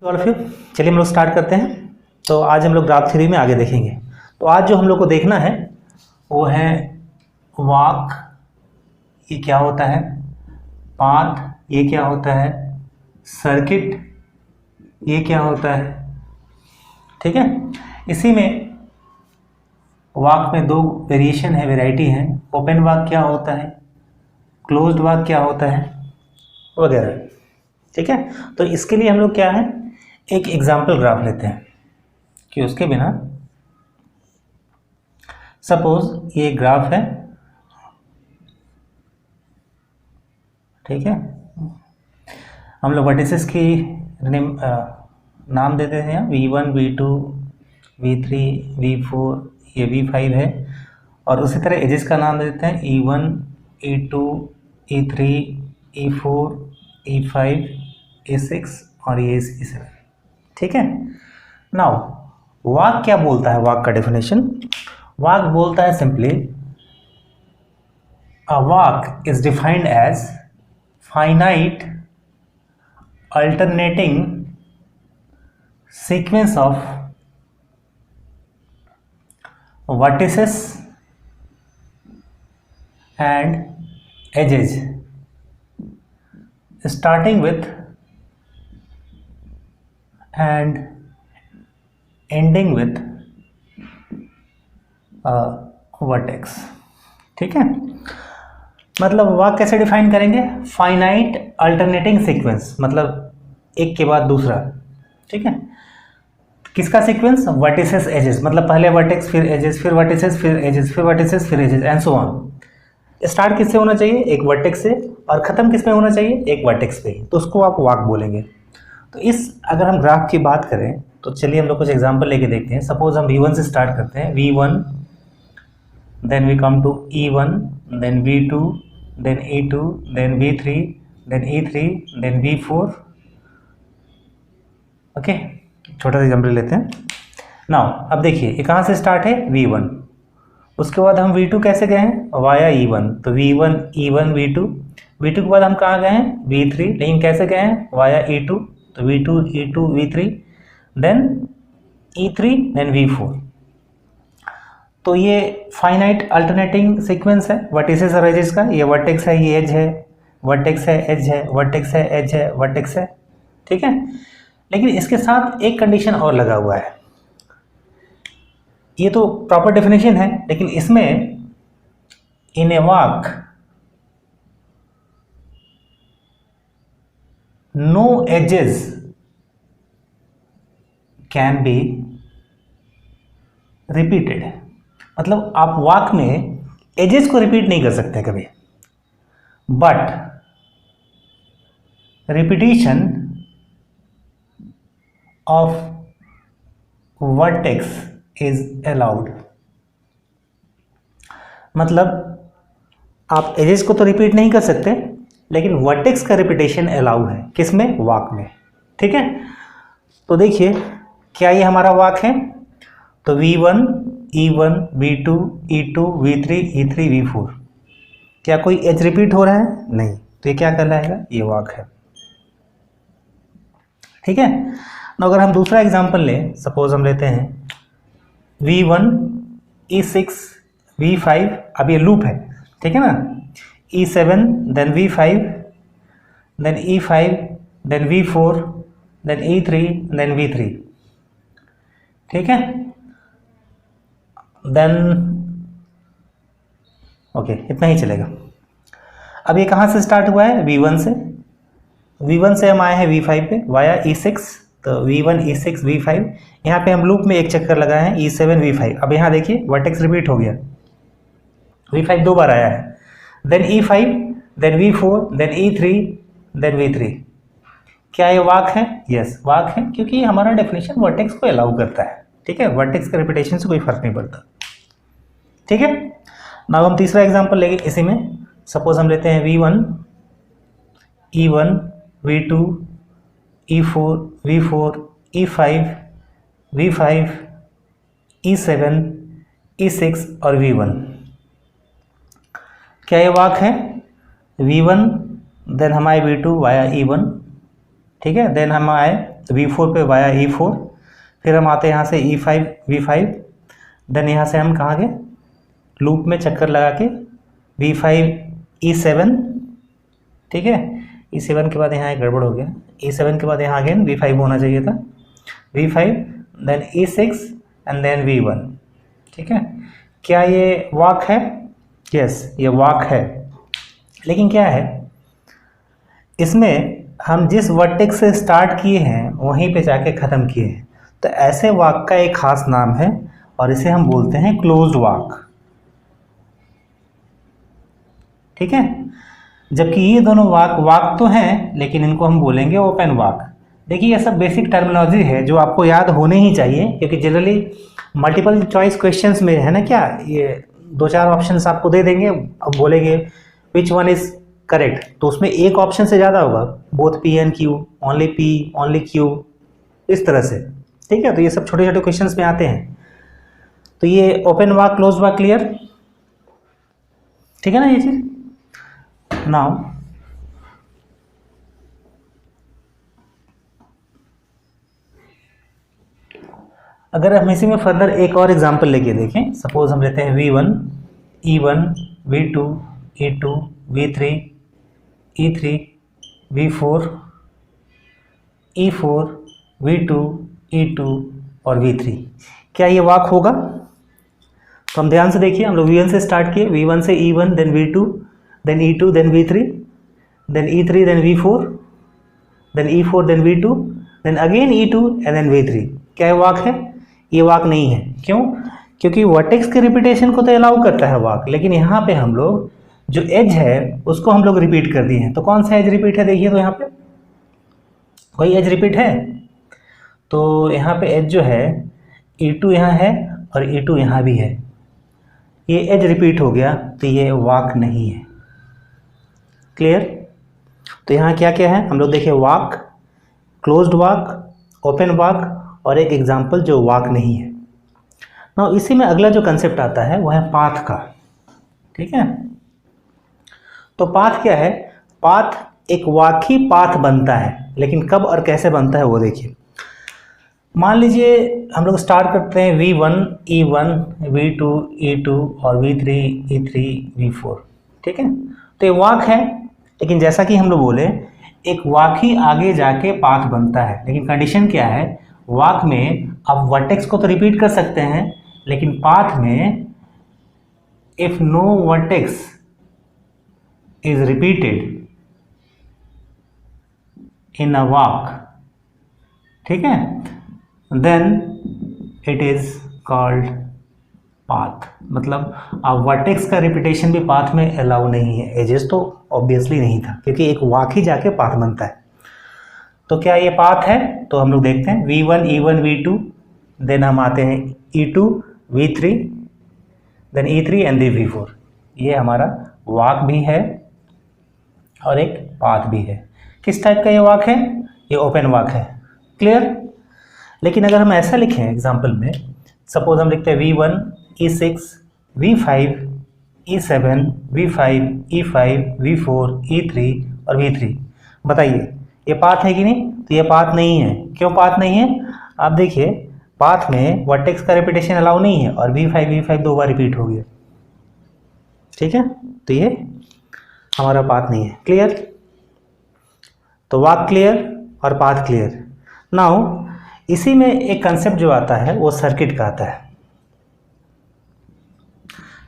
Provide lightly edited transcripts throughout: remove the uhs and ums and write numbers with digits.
और फिर चलिए हम लोग स्टार्ट करते हैं। तो आज हम लोग ग्राफ थ्योरी में आगे देखेंगे। तो आज जो हम लोग को देखना है वो है वॉक, ये क्या होता है, पाथ, ये क्या होता है, सर्किट, ये क्या होता है। ठीक है, इसी में वॉक में दो वेरिएशन है, वेराइटी है। ओपन वॉक क्या होता है, क्लोज्ड वॉक क्या होता है, वगैरह। ठीक है, तो इसके लिए हम लोग क्या है, एक एग्जाम्पल ग्राफ लेते हैं कि उसके बिना, सपोज ये ग्राफ है, ठीक है, हम लोग वर्टिसेस की नाम देते हैं V1, V2, V3, V4, ये V5 है। और उसी तरह एजेस का नाम देते हैं E1, E2, E3, E4, E5, E6 और ये E7। ठीक है, नाउ वॉक क्या बोलता है, वॉक का डेफिनेशन, वॉक बोलता है simply a walk is defined as finite alternating sequence of vertices and edges starting with and ending with a vertex। ठीक है, मतलब वॉक कैसे डिफाइन करेंगे, फाइनाइट अल्टरनेटिंग सीक्वेंस, मतलब एक के बाद दूसरा। ठीक है, किसका सीक्वेंस, वर्टिसेस एजेस, मतलब पहले वर्टेक्स फिर एजेस फिर वर्टिसेस फिर एजेस फिर वर्टिसेस फिर edges and so on. Start किससे होना चाहिए, एक वर्टेक्स से, और ख़त्म किस में होना चाहिए, एक वर्टेक्स पे, तो उसको आप वॉक बोलेंगे। तो इस अगर हम ग्राफ की बात करें तो चलिए हम लोग कुछ एग्जाम्पल लेके देखते हैं। सपोज हम V1 से स्टार्ट करते हैं, V1, then we come to E1, then V2, then E2, then V3, then E3, then V4। Okay, छोटा सा एग्जाम्पल लेते हैं। नाउ अब देखिए ये कहाँ से स्टार्ट है, V1, उसके बाद हम V2 कैसे गए हैं, वाया E1, तो V1 E1 V2, V2 के बाद हम कहाँ गए हैं, V3, लेकिन कैसे गए हैं, वाया E2, तो V2 E2 V3, then E3, then V4। तो ये फाइनाइट अल्टरनेटिंग सीक्वेंस है वर्टिसेस और एजेस का। ये वर्टेक्स है, ये एज है, वर्टेक्स है, एज है, वर्टेक्स है, एज है, वर्टेक्स है। ठीक है, लेकिन इसके साथ एक कंडीशन और लगा हुआ है। ये तो प्रॉपर डेफिनेशन है, लेकिन इसमें in a walk no edges can be repeated, मतलब आप वॉक में एजेस को रिपीट नहीं कर सकते कभी, but repetition of vertex is allowed. मतलब आप एजेस को तो रिपीट नहीं कर सकते, लेकिन वर्टेक्स का रिपीटेशन अलाउ है, किसमें, वॉक में। ठीक है, तो देखिए क्या ये हमारा वॉक है, तो V1 E1 V2 E2 V3 E3 V4, क्या कोई एज रिपीट हो रहा है, नहीं, तो ये क्या कहलाएगा, ये वॉक है। ठीक है, ना अगर हम दूसरा एग्जांपल लें, सपोज हम लेते हैं V1 E6 V5, अब ये लूप है, ठीक है ना, E7 then V5 then E5 then V4 then E3 then V3। ठीक है, देन ओके, इतना ही चलेगा। अब ये कहाँ से स्टार्ट हुआ है, V1 से, V1 से हम आए हैं V5 पे वाया E6, तो V1 E6 V5, यहाँ पे हम लूप में एक चक्कर लगाए हैं E7 V5। अब यहाँ देखिए वर्टेक्स रिपीट हो गया, V5 दो बार आया है, then E5 then V4 then E3 then V3। क्या ये वॉक है, यस वॉक है, क्योंकि हमारा डेफिनेशन वर्टेक्स को अलाउ करता है। ठीक है, वर्टेक्स के रिपीटेशन से कोई फर्क नहीं पड़ता। ठीक है, नाउ हम तीसरा एग्जांपल लेंगे इसी में। सपोज हम लेते हैं V1 E1 V2 E4 V4 E5 V5 E7 E6 और V1। क्या ये वॉक है, V1 देन हमारे V2 वाया E1, ठीक है। देन हम आए V4 पे वाया E4, फिर हम आते हैं यहाँ से E5 V5, देन यहाँ से हम कहाँ गए, लूप में चक्कर लगा के V5 E7, ठीक है। E7 के बाद यहाँ एक गड़बड़ हो गया, E7 के बाद यहाँ अगेन V5 होना चाहिए था, V5 then E6 and then V1, ठीक है। क्या ये वॉक है? यस, ये वॉक है। लेकिन क्या है, इसमें हम जिस वर्टेक्स से स्टार्ट किए हैं वहीं पे जाके ख़त्म किए हैं, तो ऐसे वॉक का एक ख़ास नाम है और इसे हम बोलते हैं क्लोज्ड वॉक, ठीक है। जबकि ये दोनों वॉक तो हैं, लेकिन इनको हम बोलेंगे ओपन वॉक। देखिए ये सब बेसिक टर्मिनोलॉजी है जो आपको याद होने ही चाहिए, क्योंकि जनरली मल्टीपल चॉइस क्वेश्चंस में है ना, क्या ये 2-4 ऑप्शंस आपको दे देंगे, अब बोलेंगे विच वन इज करेक्ट, तो उसमें एक ऑप्शन से ज़्यादा होगा, both P and Q, only P, only Q, इस तरह से, ठीक है। तो ये सब छोटे छोटे क्वेश्चंस में आते हैं। तो ये open walk, close walk, clear, ठीक है ना ये चीज़। नाउ अगर हम इसी में फर्दर एक और एग्जांपल लेके देखें, सपोज हम लेते हैं V1 E1 V2 E2 V3 E3 V4 E4 V2 E2 और V3, क्या ये वॉक होगा? तो हम ध्यान से देखिए, हम लोग V1 से स्टार्ट किए, V1 से E1 then V2 then E2 then V3 then E3 then V4 then E4 then V2 then again E2 and then V3, क्या ये वॉक है? ये वॉक नहीं है। क्यों? क्योंकि वर्टेक्स के रिपीटेशन को तो अलाउ करता है वॉक, लेकिन यहाँ पे हम लोग जो एज है उसको हम लोग रिपीट कर दिए हैं। तो कौन सा एज रिपीट है? देखिए तो यहाँ पे कोई एज रिपीट है, तो यहाँ पे एज जो है E2 यहाँ है और E2 यहाँ भी है, ये एज रिपीट हो गया, तो ये वॉक नहीं है, क्लियर। तो यहाँ क्या क्या है हम लोग देखिए, walk, closed walk, open walk और एक एग्जाम्पल जो वॉक नहीं है। ना इसी में अगला जो कंसेप्ट आता है वो है पाथ का, ठीक है। तो पाथ क्या है? पाथ एक वाकई पाथ बनता है, लेकिन कब और कैसे बनता है वो देखिए। मान लीजिए हम लोग स्टार्ट करते हैं V1 E1 V2 E2 और V3 E3 V4, ठीक है। तो ये वॉक है, लेकिन जैसा कि हम लोग बोले एक वॉक ही आगे जाके पाथ बनता है, लेकिन कंडीशन क्या है, वॉक में आप वर्टेक्स को तो रिपीट कर सकते हैं, लेकिन पाथ में if no vertex is repeated in a walk, ठीक है, then it is called path. मतलब अब वर्टेक्स का रिपीटेशन भी पाथ में अलाउ नहीं है, एजेस तो ऑब्वियसली नहीं था, क्योंकि एक वॉक ही जाके पाथ बनता है। तो क्या ये पाथ है? तो हम लोग देखते हैं V1 E1 V2, देन हम आते हैं E2 V3 then E3 and V4, ये हमारा वॉक भी है और एक पाथ भी है। किस टाइप का ये वॉक है? ये ओपन वॉक है, क्लियर। लेकिन अगर हम ऐसा लिखें एग्जाम्पल में, सपोज हम लिखते हैं V1 E6 V5 E7 V5 E5 V4 E3 और V3, बताइए ये पाथ है कि नहीं? तो ये पाथ नहीं है। क्यों पाथ नहीं है? आप देखिए पाथ में वर्टेक्स का रिपीटेशन अलाउ नहीं है और V5 दो बार रिपीट हो गया, ठीक है। तो ये हमारा पाथ नहीं है, क्लियर। तो वॉक क्लियर और पाथ क्लियर। नाउ इसी में एक कंसेप्ट जो आता है वो सर्किट का आता है।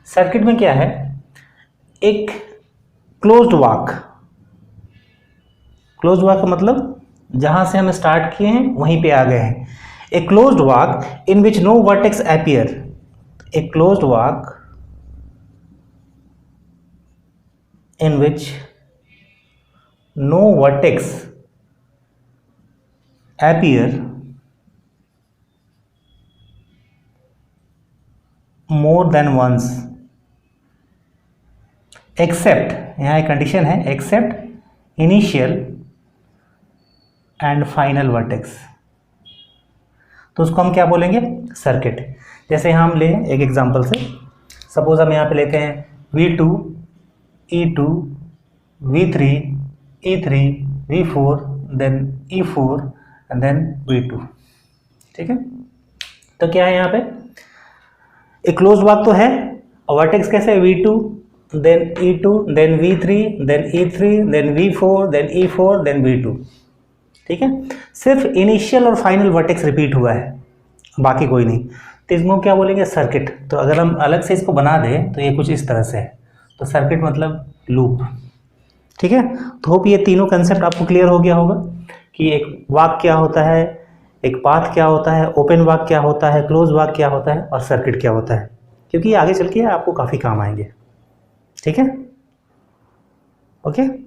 सर्किट में क्या है? एक क्लोज्ड वॉक, क्लोज्ड वॉक का मतलब जहां से हम स्टार्ट किए हैं वहीं पे आ गए हैं। A closed walk in which no vertex appear, a closed walk in which no vertex appear more than once, except, यहाँ एक कंडीशन है, except initial and final vertex. तो उसको हम क्या बोलेंगे? सर्किट। जैसे हम ले एक एग्जांपल से, सपोज हम यहाँ पे लेते हैं V2 E2 V3 E3 V4 then E4 and then V2। ठीक है, तो क्या है यहाँ पे, एक क्लोज वाक तो है और वर्टेक्स कैसे है, V2 then E2 then V3 then E3 then V4 then E4 then V2। ठीक है, सिर्फ इनिशियल और फाइनल वर्टेक्स रिपीट हुआ है, बाकी कोई नहीं। तो इसको क्या बोलेंगे, सर्किट। तो अगर हम अलग से इसको बना दें तो ये कुछ इस तरह से है, तो सर्किट मतलब लूप। ठीक है, तो होप ये तीनों कंसेप्ट आपको क्लियर हो गया होगा कि एक वाक क्या होता है, एक पाथ क्या होता है, ओपन वाक क्या होता है, क्लोज वाक क्या होता है और सर्किट क्या होता है, क्योंकि आगे चल के आपको काफ़ी काम आएंगे। ठीक है, ओके।